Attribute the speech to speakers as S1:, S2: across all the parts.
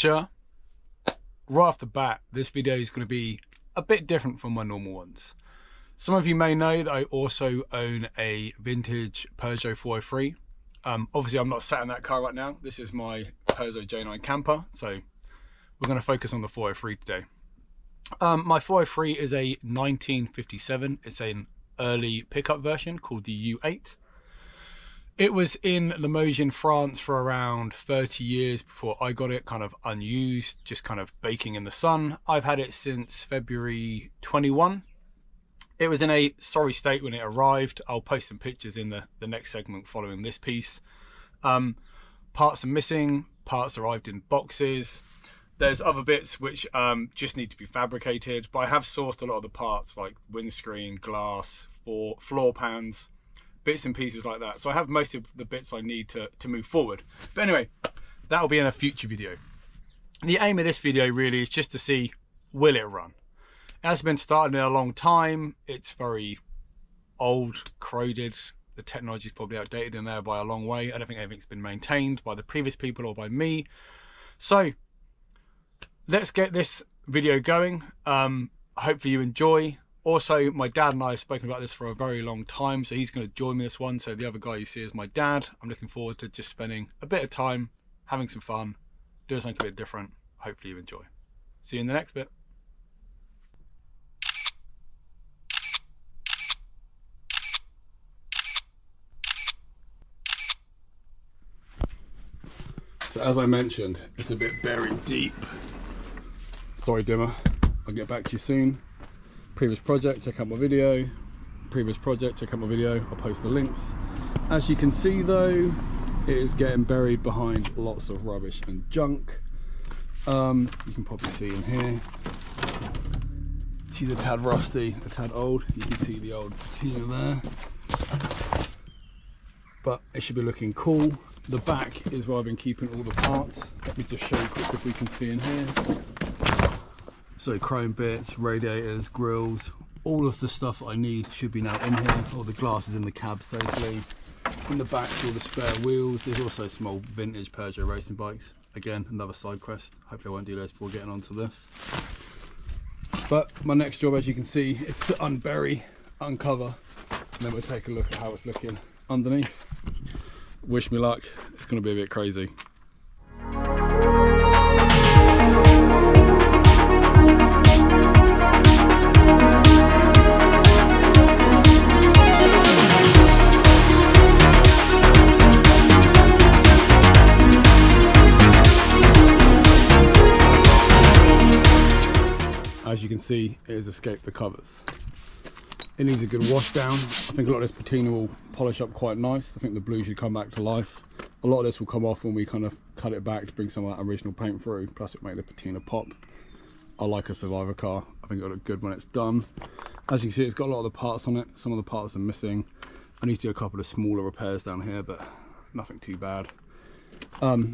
S1: picture, right off the bat, this video is going to be a bit different from my normal ones. Some of you may know that I also own a vintage Peugeot 403. Obviously I'm not sat in that car right now. This is my Peugeot J9 camper, so we're going to focus on the 403 today. My 403 is a 1957. It's an early pickup version called the U8. It was in Limoges in France for around 30 years before I got it, kind of unused, just kind of baking in the sun. I've had it since February 21. It was in a sorry state when it arrived. I'll post some pictures in the next segment following this piece. Parts are missing, parts arrived in boxes. There's other bits which just need to be fabricated, but I have sourced a lot of the parts like windscreen, glass, floor pans, bits and pieces like that. So I have most of the bits I need to move forward. But anyway, that'll be in a future video. The aim of this video really is just to see, will it run? It hasn't been started in a long time. It's very old, corroded. The technology is probably outdated in there by a long way. I don't think anything's been maintained by the previous people or by me. So let's get this video going. Hopefully you enjoy. Also, my dad and I have spoken about this for a very long time, so he's going to join me this one. So the other guy you see is my dad. I'm looking forward to just spending a bit of time, having some fun, doing something a bit different. Hopefully you enjoy. See you in the next bit. So as I mentioned, it's a bit buried deep. Sorry dimmer, I'll get back to you soon. Previous project, check out my video. Previous project, check out my video. I'll post the links. As you can see though, it is getting buried behind lots of rubbish and junk. You can probably see in here. She's a tad rusty, a tad old. You can see the old patina there. But it should be looking cool. The back is where I've been keeping all the parts. Let me just show you quick if we can see in here. So chrome bits, radiators, grills, all of the stuff I need should be now in here. All the glass is in the cab safely. In the back, all the spare wheels. There's also small vintage Peugeot racing bikes. Again, another side quest. Hopefully I won't do this before getting onto this. But my next job, as you can see, is to unbury, uncover, and then we'll take a look at how it's looking underneath. Wish me luck, it's going to be a bit crazy. As you can see, it has escaped the covers. It needs a good wash down. I think a lot of this patina will polish up quite nice. I think the blue should come back to life. A lot of this will come off when we kind of cut it back to bring some of that original paint through, plus it'll make the patina pop. I like a Survivor car. I think it'll look good when it's done. As you can see, it's got a lot of the parts on it. Some of the parts are missing. I need to do a couple of smaller repairs down here, but nothing too bad. I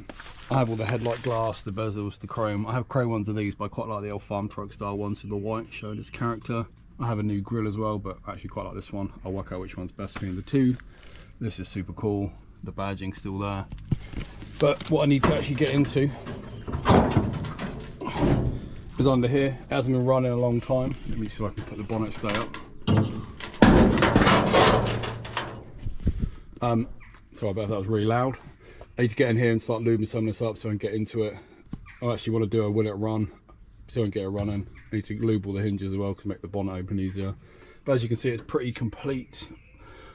S1: have all the headlight glass, the bezels, the chrome. I have chrome ones of these, but I quite like the old farm truck style ones with the white showing its character. I have a new grille as well, but I actually quite like this one. I'll work out which one's best between the two. This is super cool. The badging's still there. But what I need to actually get into is under here. It hasn't been running a long time. Let me see if I can put the bonnet stay up. Sorry about that, was really loud. I need to get in here and start lubing some of this up so I can get into it. I actually want to do a will it run so I can get it running. I need to lube all the hinges as well to make the bonnet open easier. But as you can see, it's pretty complete.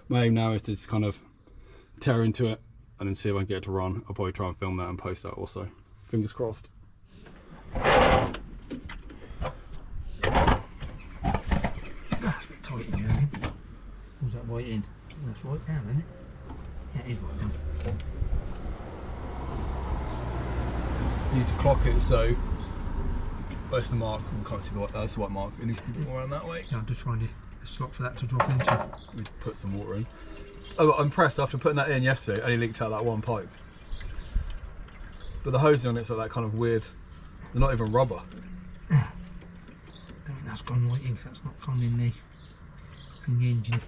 S1: My aim now is to just kind of tear into it and then see if I can get it to run. I'll probably try and film that and post that also. Fingers crossed.
S2: That's a bit tight in there. What's that white in? That's right down, isn't it? Yeah, it is right down.
S1: You need to clock it so where's the mark? We can't see the white, that's the white mark. It needs to be more around that way.
S2: Yeah, I'm just trying to slot for that to drop into.
S1: Let me put some water in. Oh, I'm impressed. After putting that in yesterday, it only leaked out that one pipe. But the hosing on it's like that kind of weird. They're not even rubber.
S2: I think that's gone right in, so that's not gone in the engine.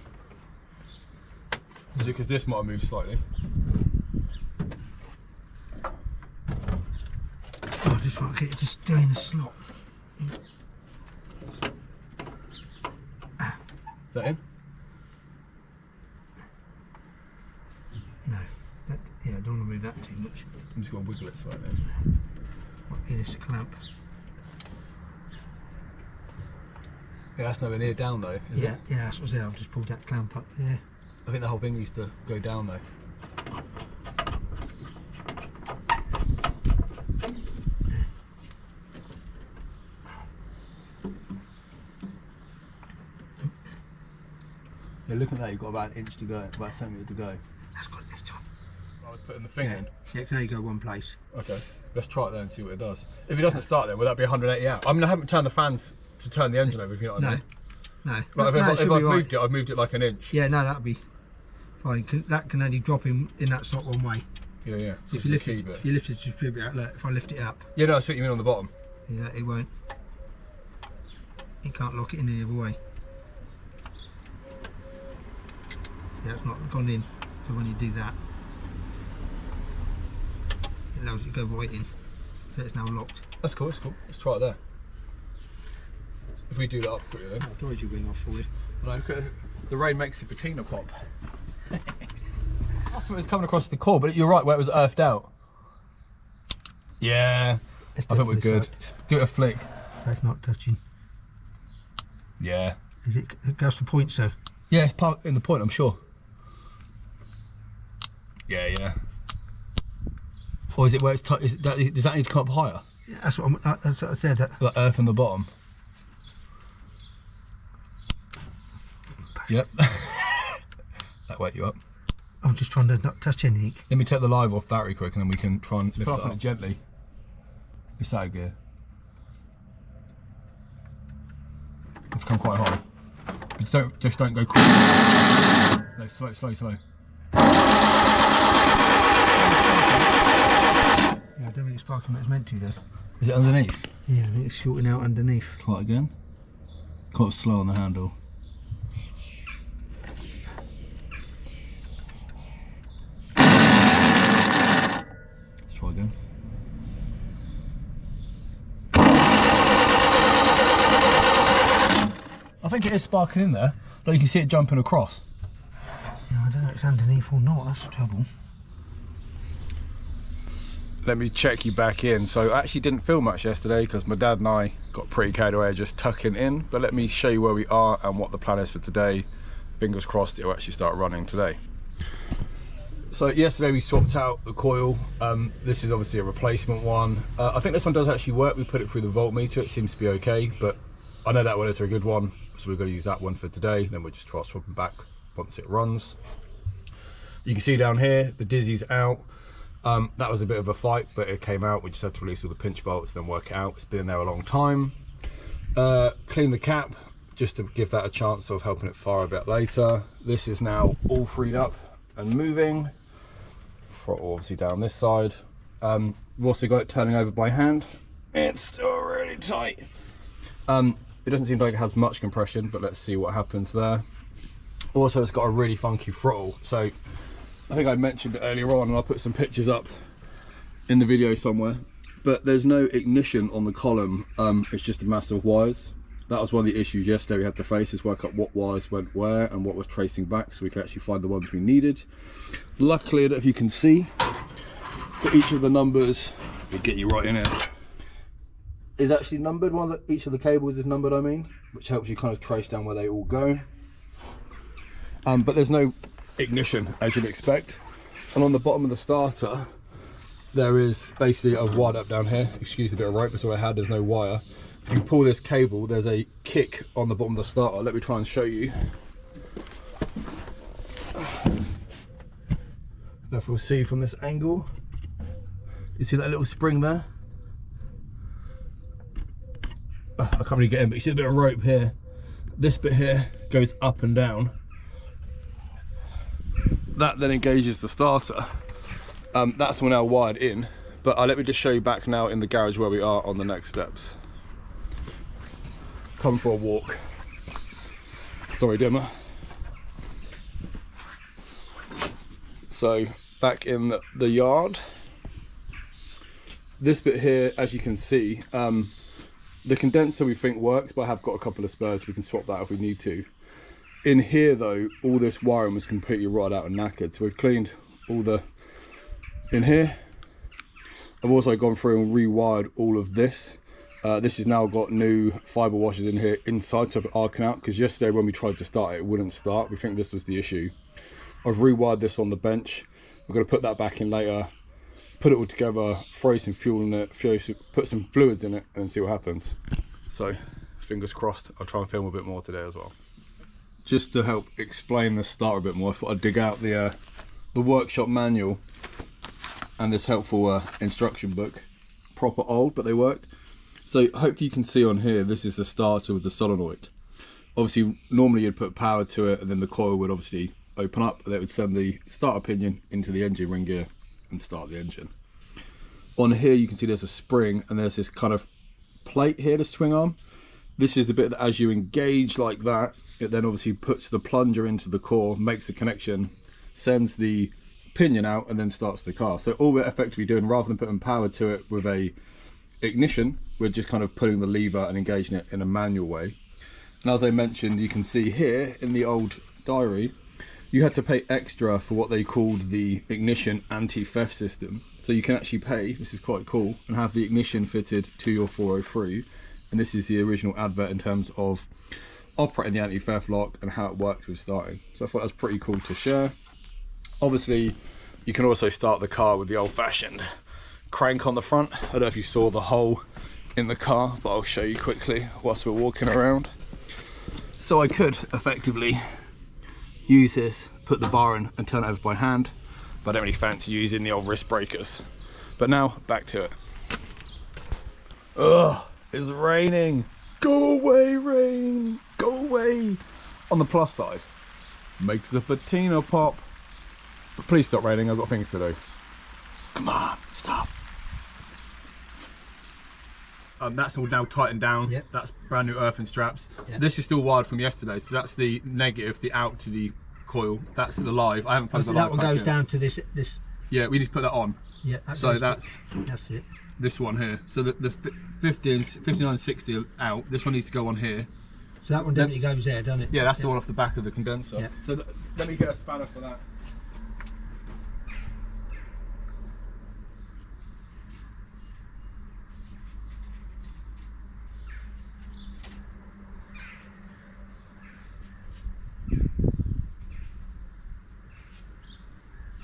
S1: Is it because this might have moved slightly?
S2: Oh, just That's right, okay, just doing the slot.
S1: Is that in?
S2: No. Yeah, I don't want to move that too much.
S1: I'm just going to wiggle it slightly.
S2: Might be this clamp.
S1: Yeah, that's nowhere near down though, is it?
S2: Yeah, that's what's there. I've just pulled that clamp up there.
S1: I think the whole thing needs to go down though. Yeah, look at that, you've got about an inch to go, about a centimetre to go.
S2: That's got this job.
S1: I was putting the thing in.
S2: Yeah, it can only go one place.
S1: Okay, let's try it there and see what it does. If it doesn't start then, will that be 180 out? I mean, I haven't turned the fans to turn the engine over, if you know what I mean.
S2: No.
S1: Right,
S2: No,
S1: if I've moved it like an inch.
S2: Yeah, no, that'd be fine. That can only drop in that slot one way.
S1: Yeah.
S2: So if you lift it just a bit out, look, if I lift it up.
S1: Yeah, no, I see what you mean on the bottom.
S2: Yeah, it won't. You can't lock it in the other way. Yeah, it's not gone in. So when you do that, it allows it to go right in. So it's now locked.
S1: That's cool, that's cool. Let's try it there. If we do that up quickly then.
S2: I'll drive your wing off for you.
S1: Look, the rain makes the patina pop. That's what it's coming across the core, but you're right, where it was earthed out. Yeah, I think we're good. Give it a flick.
S2: That's not touching.
S1: Yeah.
S2: It goes to point, so.
S1: Yeah, it's in the point, I'm sure. Yeah. Or is it where it's does that need to come up higher?
S2: Yeah, that's what I said.
S1: Like earth on the bottom. Yep. That wake you up.
S2: I'm just trying to not touch anything.
S1: Let me take the live off battery quick and then we can try and lift it up gently. It's out of gear. It's come quite high. Just don't go quick. No, slow.
S2: Yeah, I don't think it's sparking what it's meant to though.
S1: Is it underneath?
S2: Yeah, I think it's shorting out underneath.
S1: Try it again. Quite slow on the handle. Let's try again. I think it is sparking in there, though you can see it jumping across.
S2: Yeah, I don't know if it's underneath or not, that's the trouble.
S1: Let me check you back in. So I actually didn't film much yesterday because my dad and I got pretty carried away just tucking in, but let me show you where we are and what the plan is for today. Fingers crossed it'll actually start running today. So yesterday we swapped out the coil. This is obviously a replacement one. I think this one does actually work. We put it through the voltmeter, it seems to be okay, but I know that one is a good one, so we're going to use that one for today. Then we'll just try swapping back once it runs. You can see down here the Dizzy's out. That was a bit of a fight, but it came out. We just had to release all the pinch bolts, then work it out. It's been in there a long time. Clean the cap, just to give that a chance of helping it fire a bit later. This is now all freed up and moving. Throttle obviously down this side. We've also got it turning over by hand. It's still really tight. It doesn't seem like it has much compression, but let's see what happens there. Also, it's got a really funky throttle. So I think I mentioned it earlier on, and I'll put some pictures up in the video somewhere, but there's no ignition on the column. It's just a mass of wires. That was one of the issues yesterday we had to face, is work out what wires went where and what was tracing back, so we could actually find the ones we needed. Luckily, I don't know if you can see, for each of the numbers, we'll get you right in it, is actually numbered. Each of the cables is numbered, which helps you kind of trace down where they all go. But there's no ignition, as you'd expect. And on the bottom of the starter, there is basically, I've wired up down here, excuse the bit of rope, that's all I had, there's no wire. If you pull this cable, there's a kick on the bottom of the starter. Let me try and show you. If we'll see from this angle, you see that little spring there? I can't really get in, but you see a bit of rope here. This bit here goes up and down. That then engages the starter. That's now wired in, but let me just show you back now in the garage where we are on the next steps. Come for a walk. Sorry, dimmer. So back in the yard, this bit here, as you can see, the condenser we think works, but I have got a couple of spares, we can swap that if we need to. In here though, all this wiring was completely rotted out and knackered, so we've cleaned all the in here. I've also gone through and rewired all of this. This has now got new fibre washers in here inside, so it's arcing out, because yesterday when we tried to start it, it wouldn't start. We think this was the issue. I've rewired this on the bench. We're going to put that back in later, put it all together, throw some fuel in it, put some fluids in it, and see what happens. So, fingers crossed, I'll try and film a bit more today as well. Just to help explain the starter a bit more, I thought I'd dig out the workshop manual and this helpful instruction book. Proper old, but they work. So hopefully you can see on here, this is the starter with the solenoid. Obviously, normally you'd put power to it, and then the coil would obviously open up, and it would send the starter pinion into the engine ring gear and start the engine. On here you can see there's a spring, and there's this kind of plate here to swing on. This is the bit that as you engage like that, it then obviously puts the plunger into the core, makes the connection, sends the pinion out, and then starts the car. So all we're effectively doing, rather than putting power to it with a ignition, we're just kind of pulling the lever and engaging it in a manual way. And as I mentioned, you can see here in the old diary, you had to pay extra for what they called the ignition anti-theft system. So you can actually pay, this is quite cool, and have the ignition fitted to your 403. And this is the original advert in terms of operating the anti-theft lock and how it works with starting. So I thought that was pretty cool to share. Obviously, you can also start the car with the old-fashioned crank on the front. I don't know if you saw the hole in the car, but I'll show you quickly whilst we're walking around. So I could effectively use this, put the bar in and turn it over by hand, but I don't really fancy using the old wrist breakers. But now, back to it. Ugh, it's raining. Go away, rain, go away. On the plus side, makes the patina pop. But please stop raining, I've got things to do. Come on, stop. That's all now tightened down. Yep. That's brand new earthing straps. Yep. This is still wired from yesterday, so that's the negative, the out to the coil. That's the live. I haven't plugged the live. That one goes down to this. Yeah, we need to put that on. Yeah. So that's it. This one here. So the 5960 out. This one needs to go on here. So that one definitely goes there, doesn't it? Yeah, that's the one off the back of the condenser. Yeah. So let me get a spanner for that.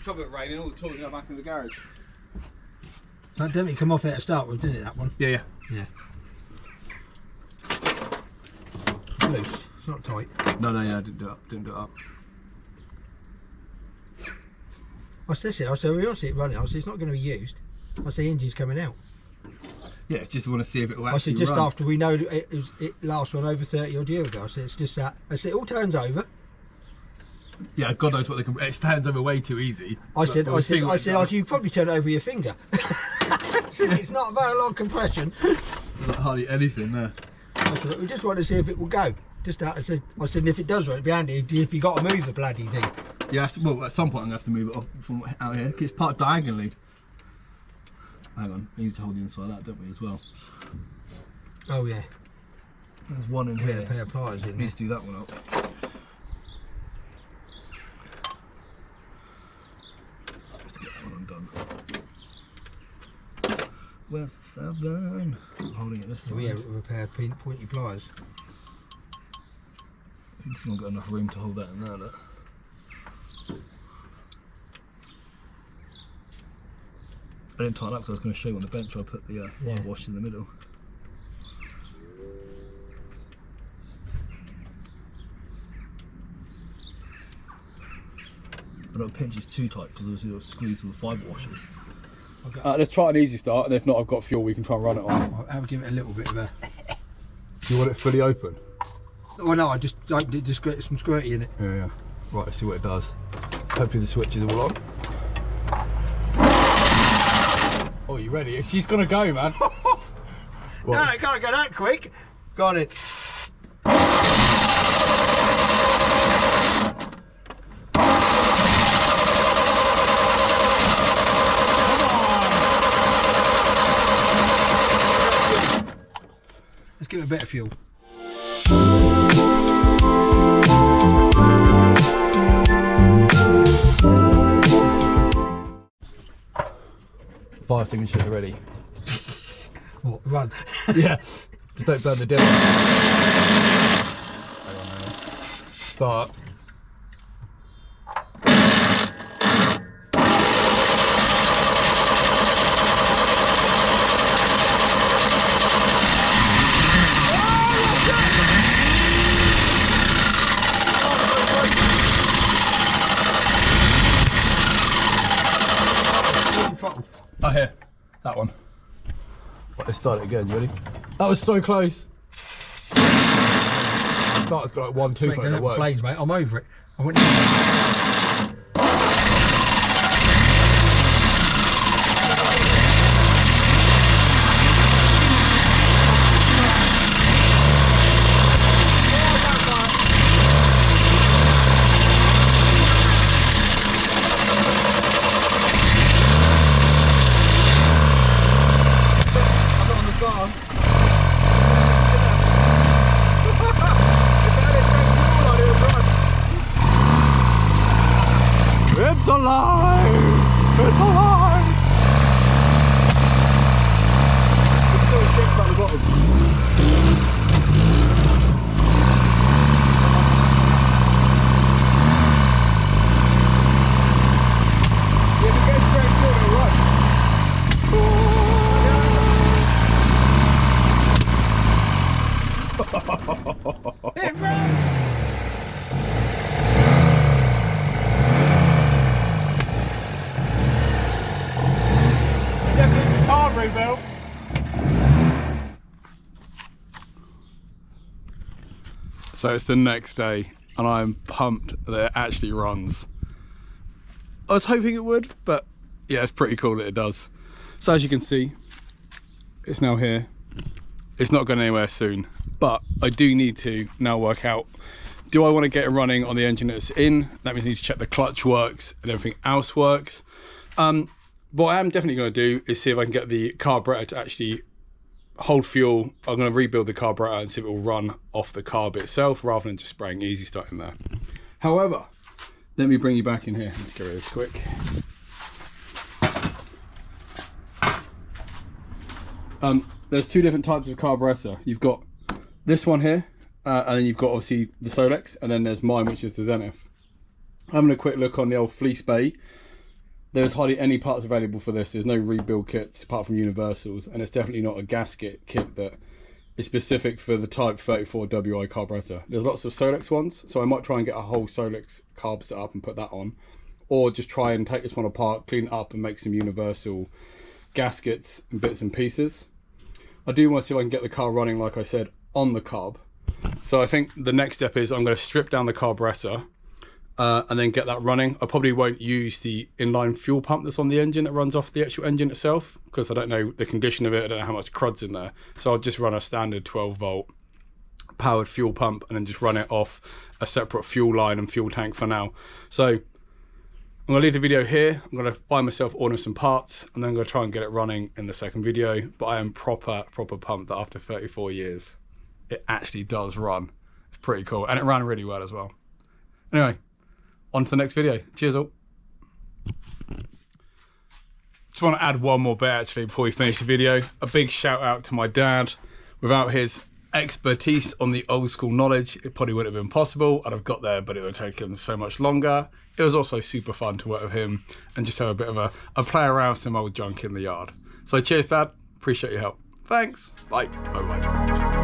S1: Trouble with raining, all the tools are back in the garage. So that definitely come off there to start with, didn't it, that one? Yeah. It's loose, it's not tight. No, yeah, I didn't do it up. I said, we don't see it running, I said it's not going to be used. I say engine's coming out. Yeah, it's just want to see if it will actually run. I said just after we know it last one over 30 odd years ago, I said it's just that. I said it all turns over. Yeah, God knows what they can. It stands over way too easy. I said, you probably turn it over your finger. It's not a very long compression. There's not hardly anything there. I said, we just want to see if it will go. Just out. I said, if it does, it'd be handy if you got to move the bloody thing. Yeah, well, at some point I'm gonna have to move it off from out here. It's parked diagonally. Hang on, we need to hold the inside out, don't we, as well? Oh yeah. There's one in here. A pair of pliers in there. Needs to do that one up. Where's the 7? I'm holding it this side. Yeah, with a pair of pointy pliers. I think someone got enough room to hold that in there, look. I didn't tighten up because I was going to show you on the bench where I put the wash in the middle. I don't pinch it too tight because obviously it'll squeeze with the fibre washers. Okay. Let's try an easy start, and if not, I've got fuel we can try and run it on. I'll give it a little bit of a... Do you want it fully open? Oh no, I just get some squirty in it. Yeah. Right, let's see what it does. Hopefully the switch is all on. Oh, you ready? She's gonna go, man. No, it can't go that quick. Got it.
S2: bit of fuel.
S1: Fire extinguisher ready.
S2: What, run?
S1: Yeah, just don't burn the dinner. Hang on. Start. Oh, here, that one. But let's start it again, you ready? That was so close. Starter's got like 1, 2
S2: Mate,
S1: for it that works.
S2: flames, mate. I'm over it. I went.
S1: It's alive! It's alive! It's still a shit at the bottom. Yeah, if it goes straight through, it'll run.
S2: It ran!
S1: Rebuild. So it's the next day and I'm pumped that it actually runs. I was hoping it would, but yeah, it's pretty cool that it does. So as you can see, it's now here. It's not going anywhere soon, but I do need to now work out, do I want to get it running on the engine that it's in? That means I need to check the clutch works and everything else works. What I am definitely going to do is see if I can get the carburetor to actually hold fuel. I'm going to rebuild the carburetor and see if it will run off the carb itself rather than just spraying easy start in there. However, let me bring you back in here. Let's get rid of this quick. There's two different types of carburetor. You've got this one here, and then you've got obviously the Solex, and then there's mine, which is the Zenith. Having a quick look on the old Fleece Bay, there's hardly any parts available for this. There's no rebuild kits apart from universals, and it's definitely not a gasket kit that is specific for the Type 34 WI carburetor. There's lots of Solex ones, so I might try and get a whole Solex carb set up and put that on, or just try and take this one apart, clean it up and make some universal gaskets and bits and pieces. I do want to see if I can get the car running, like I said, on the carb. So I think the next step is I'm going to strip down the carburetor and then get that running. I probably won't use the inline fuel pump that's on the engine that runs off the actual engine itself, because I don't know the condition of it, I don't know how much crud's in there. So I'll just run a standard 12 volt powered fuel pump and then just run it off a separate fuel line and fuel tank for now. So I'm going to leave the video here. I'm going to buy myself order some parts and then I'm going to try and get it running in the second video. But I am proper pumped that after 34 years, it actually does run. It's pretty cool. And it ran really well as well. Anyway, on to the next video. Cheers all. Just want to add one more bit actually before we finish the video. A big shout out to my dad. Without his expertise on the old school knowledge, it probably wouldn't have been possible. I'd have got there, but it would have taken so much longer. It was also super fun to work with him and just have a bit of a play around with some old junk in the yard. So cheers, Dad. Appreciate your help. Thanks. Bye. Bye-bye.